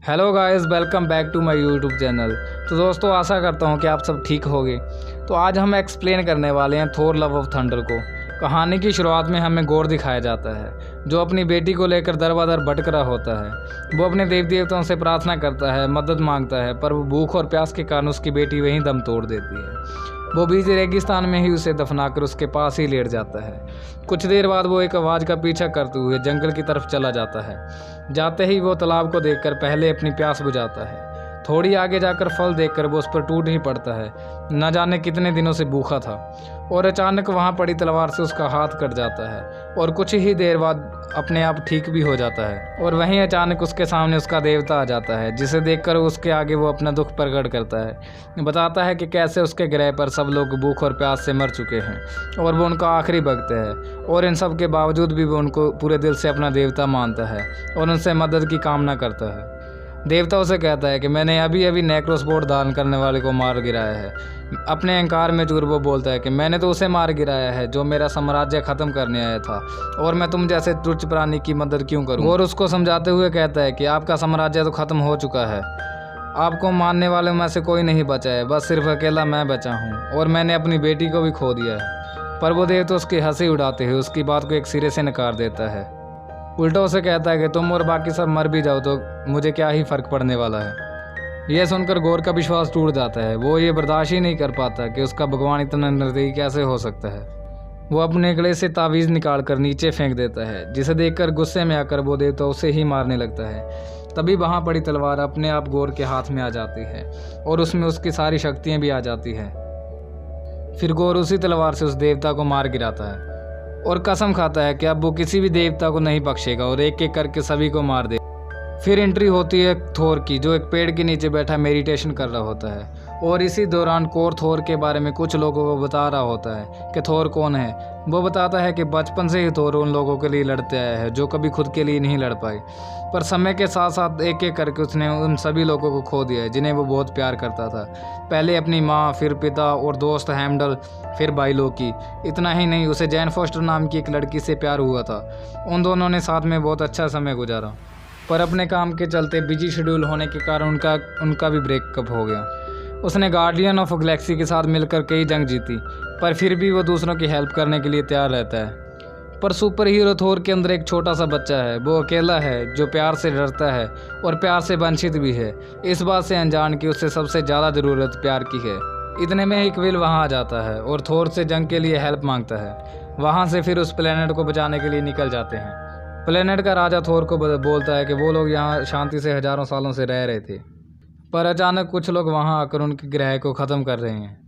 Hello guys, welcome back to my YouTube channel. तो दोस्तों, आशा करता हूँ कि आप सब ठीक होंगे। तो आज हम एक्सप्लेन करने वाले हैं थोर लव ऑफ थंडर को। कहानी की शुरुआत में हमें गॉर दिखाया जाता है जो अपनी बेटी को लेकर दर बदर भटक रहा होता है। वो अपने देव देवताओं से प्रार्थना करता है, मदद मांगता है, पर वो भूख और प्यास के कारण उसकी बेटी वहीं दम तोड़ देती है। वो बीच रेगिस्तान में ही उसे दफनाकर उसके पास ही लेट जाता है। कुछ देर बाद वो एक आवाज़ का पीछा करते हुए जंगल की तरफ चला जाता है। जाते ही वो तालाब को देखकर पहले अपनी प्यास बुझाता है। थोड़ी आगे जाकर फल देखकर वो उस पर टूट ही पड़ता है। न जाने कितने दिनों से भूखा था और अचानक वहाँ पड़ी तलवार से उसका हाथ कट जाता है और कुछ ही देर बाद अपने आप ठीक भी हो जाता है। और वहीं अचानक उसके सामने उसका देवता आ जाता है, जिसे देखकर उसके आगे वो अपना दुख प्रकट करता है। बताता है कि कैसे उसके ग्रह पर सब लोग भूख और प्यास से मर चुके हैं और वो उनका आखिरी भक्त है, और इन सब के बावजूद भी वो उनको पूरे दिल से अपना देवता मानता है और उनसे मदद की कामना करता है। देवता उसे कहता है कि मैंने अभी अभी नेक्रोस बोर्ड दान करने वाले को मार गिराया है। अपने अहंकार में चूर वो बोलता है कि मैंने तो उसे मार गिराया है जो मेरा साम्राज्य ख़त्म करने आया था, और मैं तुम जैसे तुच्छ प्राणी की मदद क्यों करूं। और उसको समझाते हुए कहता है कि आपका साम्राज्य तो ख़त्म हो चुका है, आपको मानने वालों में से कोई नहीं बचा है, बस सिर्फ अकेला मैं बचा हूँ, और मैंने अपनी बेटी को भी खो दिया है। पर वो देव तो उसकी हंसी उड़ाते हुए उसकी बात को एक सिरे से नकार देता है। उल्टा उसे कहता है कि तुम और बाकी सब मर भी जाओ तो मुझे क्या ही फ़र्क पड़ने वाला है। यह सुनकर गौर का विश्वास टूट जाता है। वो ये बर्दाश्त ही नहीं कर पाता कि उसका भगवान इतना निर्दयी कैसे हो सकता है। वो अपने गले से तावीज़ निकाल कर नीचे फेंक देता है, जिसे देखकर गुस्से में आकर वो देवता उसे ही मारने लगता है। तभी वहाँ पड़ी तलवार अपने आप गौर के हाथ में आ जाती है और उसमें उसकी सारी शक्तियाँ भी आ जाती हैं। फिर गौर उसी तलवार से उस देवता को मार गिराता है और कसम खाता है कि अब वो किसी भी देवता को नहीं बख्शेगा और एक एक करके सभी को मार दे। फिर एंट्री होती है थोर की, जो एक पेड़ के नीचे बैठा मेडिटेशन कर रहा होता है, और इसी दौरान कोर थोर के बारे में कुछ लोगों को बता रहा होता है कि थोर कौन है। वो बताता है कि बचपन से ही थोर उन लोगों के लिए लड़ते आया है जो कभी खुद के लिए नहीं लड़ पाए, पर समय के साथ साथ एक एक करके उसने उन सभी लोगों को खो दिया है जिन्हें वो बहुत प्यार करता था। पहले अपनी माँ, फिर पिता और दोस्त हैमडल, फिर भाई लोकी। इतना ही नहीं, उसे जैन फोस्टर नाम की एक लड़की से प्यार हुआ था। उन दोनों ने साथ में बहुत अच्छा समय गुजारा, पर अपने काम के चलते बिजी शेड्यूल होने के कारण उनका भी ब्रेकअप हो गया। उसने गार्डियन ऑफ गैलेक्सी के साथ मिलकर कई जंग जीती, पर फिर भी वो दूसरों की हेल्प करने के लिए तैयार रहता है। पर सुपर हीरो थोर के अंदर एक छोटा सा बच्चा है। वो अकेला है जो प्यार से डरता है और प्यार से वंचित भी है, इस बात से अनजान कि उससे सबसे ज़्यादा ज़रूरत प्यार की है। इतने में ही क्विल वहाँ आ जाता है और थोर से जंग के लिए हेल्प मांगता है। वहाँ से फिर उस प्लेनेट को बचाने के लिए निकल जाते हैं। प्लेनेट का राजा थोर को बोलता है कि वो लोग यहाँ शांति से हज़ारों सालों से रह रहे थे, पर अचानक कुछ लोग वहाँ आकर उनके ग्रह को ख़त्म कर रहे हैं।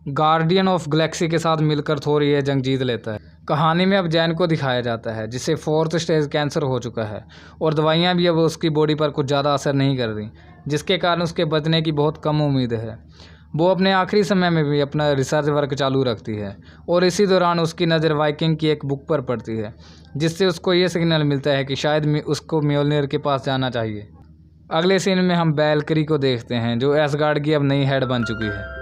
गार्डियन ऑफ गैलेक्सी के साथ मिलकर थोर ये जंग जीत लेता है। कहानी में अब जैन को दिखाया जाता है जिसे 4th स्टेज कैंसर हो चुका है, और दवाइयाँ भी अब उसकी बॉडी पर कुछ ज़्यादा असर नहीं कर रही, जिसके कारण उसके बचने की बहुत कम उम्मीद है। वो अपने आखिरी समय में भी अपना रिसर्च वर्क चालू रखती है, और इसी दौरान उसकी नज़र वाइकिंग की एक बुक पर पड़ती है, जिससे उसको ये सिग्नल मिलता है कि शायद उसको म्योल्निर के पास जाना चाहिए। अगले सीन में हम वैल्करी को देखते हैं, जो एसगार्ड की अब नई हेड बन चुकी है।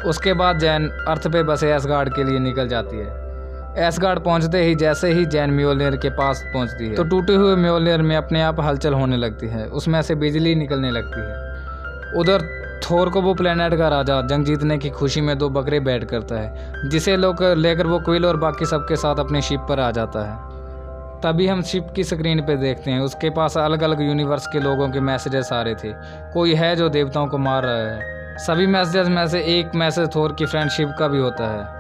उसके बाद जैन अर्थ पे बसे एसगार्ड के लिए निकल जाती है। एसगार्ड पहुंचते ही जैसे ही जैन म्योल्निर के पास पहुंचती है तो टूटे हुए म्योल्निर में अपने आप हलचल होने लगती है, उसमें से बिजली निकलने लगती है। उधर थोर को वो प्लेनेट का राजा जंग जीतने की खुशी में 2 बकरे बैठ करता है, जिसे लेकर वो क्विल और बाकी सबके साथ अपनी शिप पर आ जाता है। तभी हम शिप की स्क्रीन पे देखते हैं उसके पास अलग अलग यूनिवर्स के लोगों के मैसेजेस आ रहे थे। कोई है जो देवताओं को मार रहा है। सभी मैसेजेस में से एक मैसेज थोर की फ्रेंडशिप का भी होता है।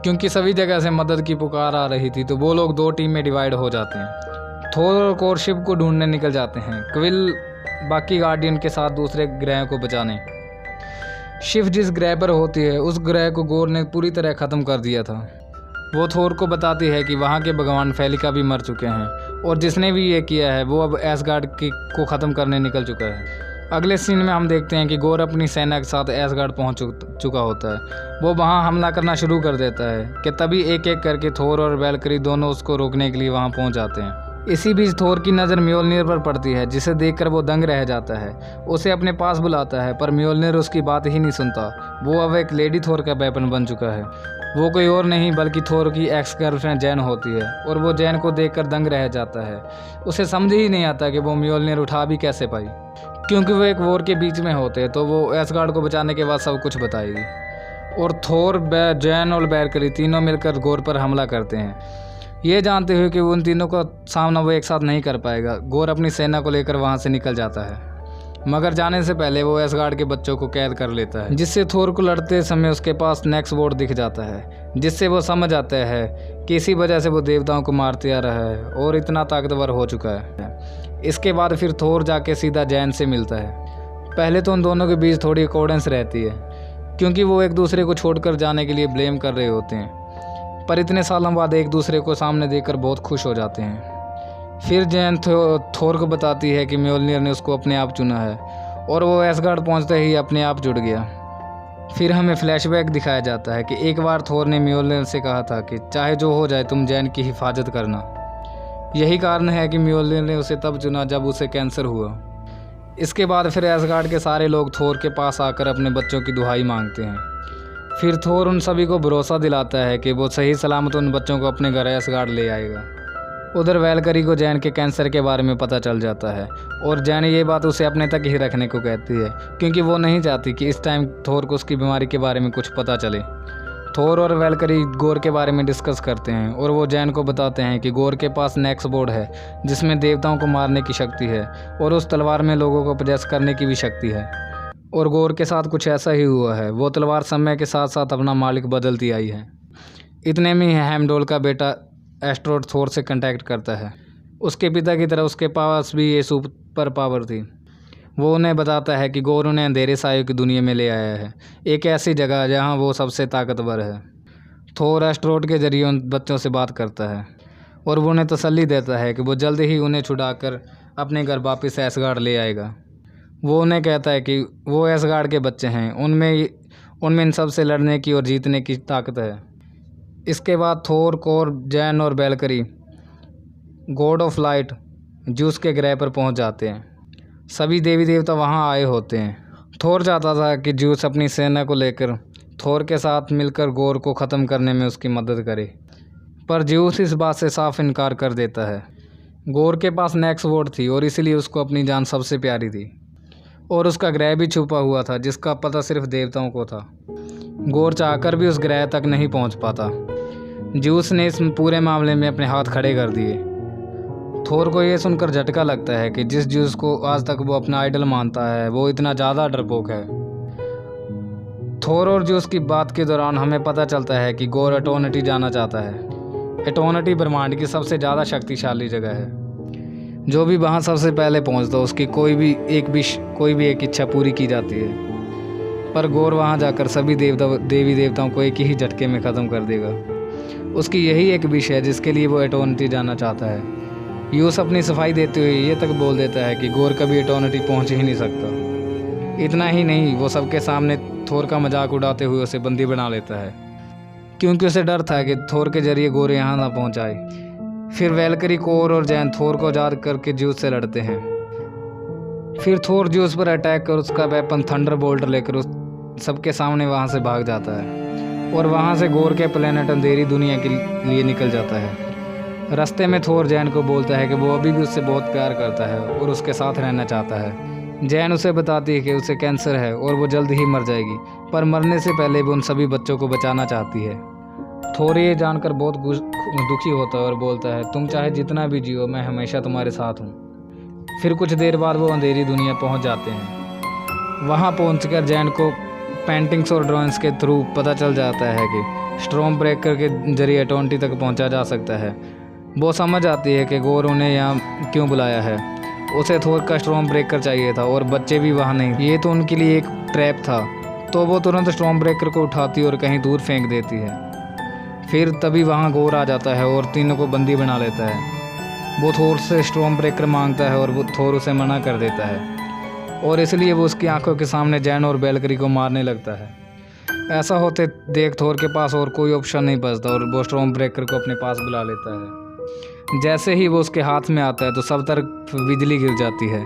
क्योंकि सभी जगह से मदद की पुकार आ रही थी तो वो लोग 2 टीम में डिवाइड हो जाते हैं। थोर और कोर शिप को ढूंढने निकल जाते हैं, क्विल बाकी गार्डियन के साथ दूसरे ग्रह को बचाने। शिप जिस ग्रह पर होती है उस ग्रह को गौर ने पूरी तरह ख़त्म कर दिया था। वो थोर को बताती है कि वहाँ के भगवान फेलिका भी मर चुके हैं, और जिसने भी ये किया है वो अब एसगार्ड को ख़त्म करने निकल चुका है। अगले सीन में हम देखते हैं कि गौर अपनी सेना के साथ एसगार्ड पहुँच चुका होता है। वो वहाँ हमला करना शुरू कर देता है कि तभी एक एक करके थोर और वैल्करी दोनों उसको रोकने के लिए वहाँ पहुँच जाते हैं। इसी बीच थोर की नज़र म्योल्निर पर पड़ती है, जिसे देखकर वो दंग रह जाता है। उसे अपने पास बुलाता है, पर म्योल्निर उसकी बात ही नहीं सुनता। वो अब एक लेडी थोर का वेपन बन चुका है। वो कोई और नहीं बल्कि थोर की एक्स गर्लफ्रेंड जैन होती है और वो जैन को देखकर दंग रह जाता है। उसे समझ ही नहीं आता कि वो म्योल्निर उठा भी कैसे पाई, क्योंकि वो एक वॉर के बीच में होते हैं, तो वो एसगार्ड को बचाने के बाद सब कुछ बताएगी। और थोर, जैन और वैलकरी तीनों मिलकर गोर पर हमला करते हैं, ये जानते हुए कि उन तीनों का सामना वो एक साथ नहीं कर पाएगा। गोर अपनी सेना को लेकर वहाँ से निकल जाता है, मगर जाने से पहले वो एसगार्ड के बच्चों को कैद कर लेता है, जिससे थोर को लड़ते समय उसके पास नेक्स्ट बोर्ड दिख जाता है, जिससे वो समझ आता है कि इसी वजह से वो देवताओं को मारते आ रहा है और इतना ताकतवर हो चुका है। इसके बाद फिर थोर जाके सीधा जैन से मिलता है। पहले तो उन दोनों के बीच थोड़ी अकॉर्डेंस रहती है, क्योंकि वो एक दूसरे को छोड़कर जाने के लिए ब्लेम कर रहे होते हैं, पर इतने सालों बाद एक दूसरे को सामने देखकर बहुत खुश हो जाते हैं। फिर जैन थोर को बताती है कि म्योल्निर ने उसको अपने आप चुना है और वो एसगार्ड पहुंचते ही अपने आप जुड़ गया। फिर हमें फ्लैशबैक दिखाया जाता है कि एक बार थोर ने म्योल्निर से कहा था कि चाहे जो हो जाए तुम जैन की हिफाजत करना। यही कारण है कि म्योल्निर ने उसे तब चुना जब उसे कैंसर हुआ। इसके बाद फिर एसगार्ड के सारे लोग थोर के पास आकर अपने बच्चों की दुहाई मांगते हैं। फिर थोर उन सभी को भरोसा दिलाता है कि वो सही सलामत उन बच्चों को अपने घर एसगार्ड ले आएगा। उधर वैलकरी को जैन के कैंसर के बारे में पता चल जाता है और जैन ये बात उसे अपने तक ही रखने को कहती है, क्योंकि वो नहीं चाहती कि इस टाइम थोर को उसकी बीमारी के बारे में कुछ पता चले। थोर और वैलकरी गोर के बारे में डिस्कस करते हैं और वो जैन को बताते हैं कि गोर के पास नेक्स्ट बोर्ड है, जिसमें देवताओं को मारने की शक्ति है और उस तलवार में लोगों को पोजेस करने की भी शक्ति है। और गोर के साथ कुछ ऐसा ही हुआ है, वो तलवार समय के साथ साथ अपना मालिक बदलती आई है। इतने में ही हेमडोल का बेटा एस्ट्रोड थोर से कांटेक्ट करता है। उसके पिता की तरह उसके पास भी ये सुपर पावर थी। वो उन्हें बताता है कि गोर उन्हें अंधेरे सायों की दुनिया में ले आया है, एक ऐसी जगह जहां वो सबसे ताकतवर है। थोर एस्ट्रोड के जरिए उन बच्चों से बात करता है और वो उन्हें तसल्ली देता है कि वो जल्द ही उन्हें छुड़ाकर अपने घर वापस एसगार्ड ले आएगा। वो उन्हें कहता है कि वो एसगार्ड के बच्चे हैं, उनमें इन सब से लड़ने की और जीतने की ताकत है। इसके बाद थोर, कोर, जैन और वैलकरी गॉड ऑफ लाइट ज्यूस के ग्रह पर पहुंच जाते हैं। सभी देवी देवता वहां आए होते हैं। थोर चाहता था कि ज्यूस अपनी सेना को लेकर थोर के साथ मिलकर गोर को ख़त्म करने में उसकी मदद करे, पर ज्यूस इस बात से साफ इनकार कर देता है। गोर के पास नेक्स्ट बोर्ड थी और इसीलिए उसको अपनी जान सबसे प्यारी थी और उसका ग्रह भी छुपा हुआ था, जिसका पता सिर्फ देवताओं को था। गोर चाहकर भी उस ग्रह तक नहीं पहुंच पाता। ज्यूस ने इस पूरे मामले में अपने हाथ खड़े कर दिए। थोर को ये सुनकर झटका लगता है कि जिस ज्यूस को आज तक वो अपना आइडल मानता है वो इतना ज़्यादा डरपोक है। थोर और ज्यूस की बात के दौरान हमें पता चलता है कि गोर एटर्निटी जाना चाहता है। एटर्निटी ब्रह्मांड की सबसे ज़्यादा शक्तिशाली जगह है। जो भी वहाँ सबसे पहले पहुँचता उसकी कोई भी एक इच्छा पूरी की जाती है, पर गोर वहाँ जाकर सभी देवी देवताओं को एक ही झटके में ख़त्म कर देगा। उसकी यही एक विश है जिसके लिए वो एटर्निटी जाना चाहता है। यूस अपनी सफाई देते हुए ये तक बोल देता है कि गोर कभी एटर्निटी पहुंच ही नहीं सकता। इतना ही नहीं, वो सबके सामने थोर का मजाक उड़ाते हुए उसे बंदी बना लेता है, क्योंकि उसे डर था कि थोर के जरिए गोर यहाँ ना पहुँच जाए। फिर वैलकरी, कोर और जैन थोर को आज़ाद करके ज्यूस से लड़ते हैं। फिर थोर ज्यूस पर अटैक कर उसका वेपन थंडर बोल्ट लेकर उस सबके सामने वहाँ से भाग जाता है और वहाँ से गोर के प्लेनेट अंधेरी दुनिया के लिए निकल जाता है। रास्ते में थोर जैन को बोलता है कि वो अभी भी उससे बहुत प्यार करता है और उसके साथ रहना चाहता है। जैन उसे बताती है कि उसे कैंसर है और वो जल्द ही मर जाएगी, पर मरने से पहले वो उन सभी बच्चों को बचाना चाहती है। थोर ये जानकर बहुत दुखी होता है और बोलता है, तुम चाहे जितना भी जियो, मैं हमेशा तुम्हारे साथ हूँ। फिर कुछ देर बाद वो अंधेरी दुनिया पहुँच जाते हैं। वहाँ पहुँचकर जैन को पेंटिंग्स और ड्राइंग्स के थ्रू पता चल जाता है कि स्टॉर्म ब्रेकर के जरिए एटर्निटी तक पहुंचा जा सकता है। वो समझ आती है कि गोर उन्हें यहाँ क्यों बुलाया है। उसे थोर का स्टॉर्म ब्रेकर चाहिए था और बच्चे भी वहाँ नहीं, ये तो उनके लिए एक ट्रैप था। तो वो तुरंत स्टॉर्म ब्रेकर को उठाती और कहीं दूर फेंक देती है। फिर तभी वहाँ गोर आ जाता है और तीनों को बंदी बना लेता है। वो थोर से स्टॉर्म ब्रेकर मांगता है और वो थोर उसे मना कर देता है और इसलिए वो उसकी आंखों के सामने जैन और वैलकरी को मारने लगता है। ऐसा होते देख थोर के पास और कोई ऑप्शन नहीं बचता और वो स्टॉर्म ब्रेकर को अपने पास बुला लेता है। जैसे ही वो उसके हाथ में आता है तो सब तरफ बिजली गिर जाती है,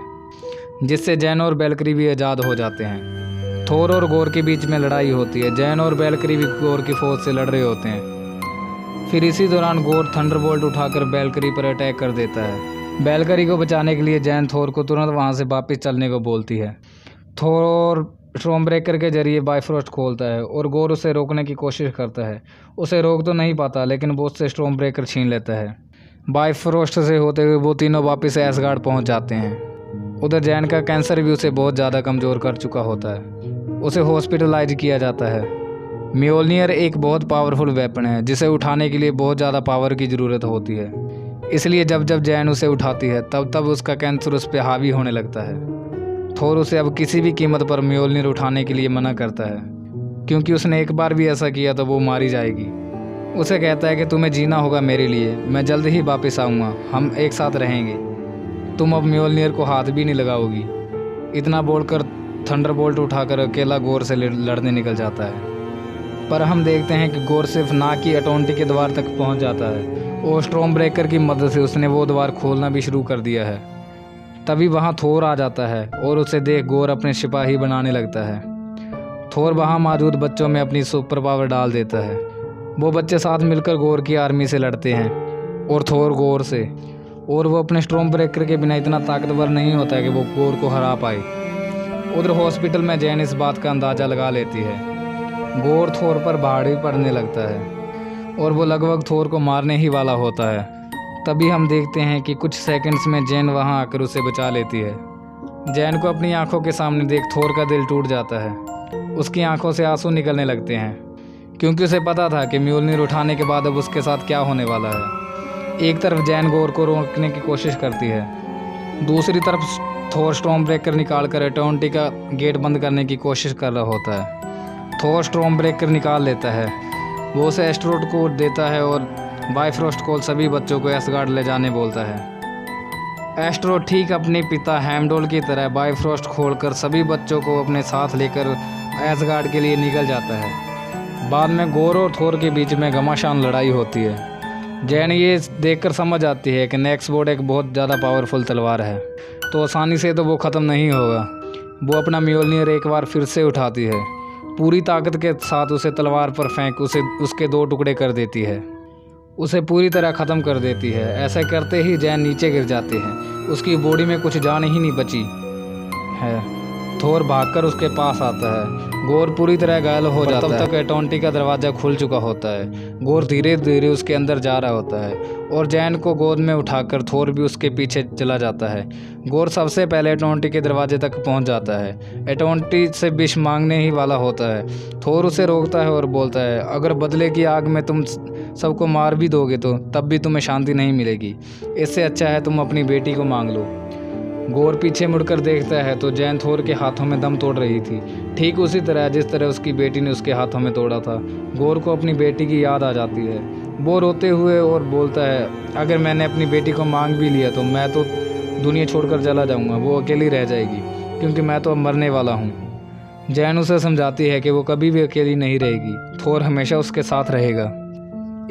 जिससे जैन और वैलकरी भी आज़ाद हो जाते हैं। थोर और गोर के बीच में लड़ाई होती है। जैन और वैल्करी भी गोर की फौज से लड़ रहे होते हैं। फिर इसी दौरान गोर थंडरबोल्ट उठाकर वैल्करी पर अटैक कर देता है। वैल्करी को बचाने के लिए जैन थोर को तुरंत वहां से वापस चलने को बोलती है। थोर स्टॉर्मब्रेकर के जरिए बाइफ्रोस्ट खोलता है और गोर उसे रोकने की कोशिश करता है। उसे रोक तो नहीं पाता, लेकिन वो उससे स्टॉर्मब्रेकर छीन लेता है। बाइफ्रोस्ट से होते हुए वो तीनों वापस एसगार्ड पहुंच जाते हैं। उधर जैन का कैंसर भी उसे बहुत ज़्यादा कमज़ोर कर चुका होता है। उसे हॉस्पिटलाइज किया जाता है। म्योल्नियर एक बहुत पावरफुल वेपन है जिसे उठाने के लिए बहुत ज़्यादा पावर की ज़रूरत होती है। इसलिए जब जब जैन उसे उठाती है तब तब उसका कैंसर उस पर हावी होने लगता है। थोर उसे अब किसी भी कीमत पर म्योल्नियर उठाने के लिए मना करता है, क्योंकि उसने एक बार भी ऐसा किया तो वो मारी जाएगी। उसे कहता है कि तुम्हें जीना होगा मेरे लिए, मैं जल्द ही वापस आऊँगा, हम एक साथ रहेंगे, तुम अब म्योल्नियर को हाथ भी नहीं लगाओगी। इतना बोलकर थंडरबोल्ट उठाकर अकेला गोर से लड़ने निकल जाता है। पर हम देखते हैं कि गोर सिर्फ नाक की अटोंटी के द्वार तक पहुंच जाता है और स्टॉर्मब्रेकर की मदद से उसने वो द्वार खोलना भी शुरू कर दिया है। तभी वहां थोर आ जाता है और उसे देख गोर अपने सिपाही बनाने लगता है। थोर वहां मौजूद बच्चों में अपनी सुपर पावर डाल देता है। वो बच्चे साथ मिलकर गोर की आर्मी से लड़ते हैं और थोर गोर से, और वो अपने स्टॉर्मब्रेकर के बिना इतना ताकतवर नहीं होता है कि वो गोर को हरा पाए। उधर हॉस्पिटल में जैन इस बात का अंदाज़ा लगा लेती है। गोर थोर पर भारी पड़ने लगता है और वो लगभग थोर को मारने ही वाला होता है। तभी हम देखते हैं कि कुछ सेकंड्स में जैन वहां आकर उसे बचा लेती है। जैन को अपनी आंखों के सामने देख थोर का दिल टूट जाता है। उसकी आंखों से आंसू निकलने लगते हैं, क्योंकि उसे पता था कि म्योल्नियर उठाने के बाद अब उसके साथ क्या होने वाला है। एक तरफ जैन गोर को रोकने की कोशिश करती है, दूसरी तरफ थोर स्टॉर्मब्रेकर निकाल कर अटोंटी का गेट बंद करने की कोशिश कर रहा होता है। थोर स्टॉर्मब्रेकर निकाल लेता है, वो उसे एस्ट्रोड को देता है और बाइफ्रोस्ट को सभी बच्चों को एसगार्ड ले जाने बोलता है। एस्ट्रोड ठीक अपने पिता हेमडोल की तरह बाइफ्रोस्ट खोलकर सभी बच्चों को अपने साथ लेकर एसगार्ड के लिए निकल जाता है। बाद में गोर और थोर के बीच में घमासान लड़ाई होती है। जैन ये देखकर समझ आती है कि नेक्सबोर्ड एक बहुत ज़्यादा पावरफुल तलवार है, तो आसानी से तो वो ख़त्म नहीं होगा। वो अपना म्योल्नियर एक बार फिर से उठाती है, पूरी ताकत के साथ उसे तलवार पर फेंक उसे उसके 2 टुकड़े कर देती है, उसे पूरी तरह ख़त्म कर देती है। ऐसा करते ही जैन नीचे गिर जाते हैं, उसकी बॉडी में कुछ जान ही नहीं बची है। थोर भागकर उसके पास आता है। गोर पूरी तरह घायल हो जाता है। तब तक अटोंटी का दरवाज़ा खुल चुका होता है। गोर धीरे धीरे उसके अंदर जा रहा होता है और जैन को गोद में उठाकर थोर भी उसके पीछे चला जाता है। गोर सबसे पहले अटोंटी के दरवाजे तक पहुंच जाता है। अटोंटी से विष मांगने ही वाला होता है। थोर उसे रोकता है और बोलता है, अगर बदले की आग में तुम सबको मार भी दोगे तो तब भी तुम्हें शांति नहीं मिलेगी। इससे अच्छा है तुम अपनी बेटी को मांग लो। गोर पीछे मुड़कर देखता है तो जैन थोर के हाथों में दम तोड़ रही थी, ठीक उसी तरह जिस तरह उसकी बेटी ने उसके हाथों में तोड़ा था। गोर को अपनी बेटी की याद आ जाती है। वो रोते हुए और बोलता है, अगर मैंने अपनी बेटी को मांग भी लिया तो मैं तो दुनिया छोड़कर चला जाऊंगा, वो अकेली रह जाएगी, क्योंकि मैं तो अब मरने वाला हूँ। जैन उसे समझाती है कि वो कभी भी अकेली नहीं रहेगी, थोर हमेशा उसके साथ रहेगा।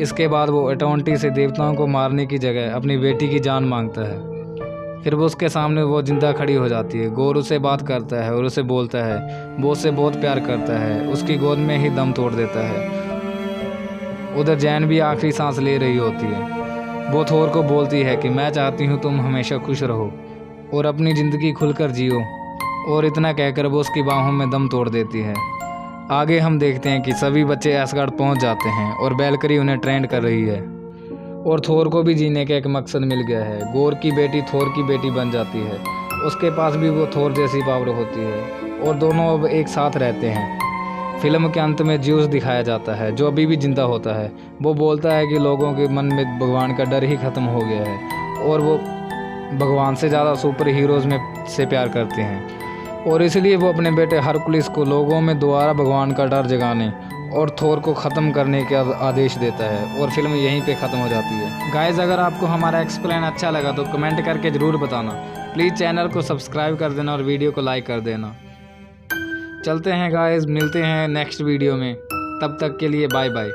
इसके बाद वो अटोंटी से देवताओं को मारने की जगह अपनी बेटी की जान मांगता है। फिर वो उसके सामने वो जिंदा खड़ी हो जाती है। गोर उसे बात करता है और उसे बोलता है वो उससे बहुत प्यार करता है, उसकी गोद में ही दम तोड़ देता है। उधर जैन भी आखिरी सांस ले रही होती है। वो थोर को बोलती है कि मैं चाहती हूँ तुम हमेशा खुश रहो और अपनी ज़िंदगी खुलकर जियो, और इतना कहकर वो उसकी बाहों में दम तोड़ देती है। आगे हम देखते हैं कि सभी बच्चे एसगार्ड पहुँच जाते हैं और वैल्करी उन्हें ट्रेंड कर रही है और थोर को भी जीने का एक मकसद मिल गया है। गोर की बेटी थोर की बेटी बन जाती है, उसके पास भी वो थोर जैसी पावर होती है और दोनों अब एक साथ रहते हैं। फिल्म के अंत में ज्यूस दिखाया जाता है जो अभी भी जिंदा होता है। वो बोलता है कि लोगों के मन में भगवान का डर ही ख़त्म हो गया है और वो भगवान से ज़्यादा सुपर हीरोज़ में से प्यार करते हैं, और इसलिए वो अपने बेटे हरकुलिस को लोगों में दोबारा भगवान का डर जगाने और थोर को ख़त्म करने का आदेश देता है और फिल्म यहीं पे ख़त्म हो जाती है। गाइज़, अगर आपको हमारा एक्सप्लेन अच्छा लगा तो कमेंट करके ज़रूर बताना। प्लीज़ चैनल को सब्सक्राइब कर देना और वीडियो को लाइक कर देना। चलते हैं गाइज़, मिलते हैं नेक्स्ट वीडियो में, तब तक के लिए बाय बाय।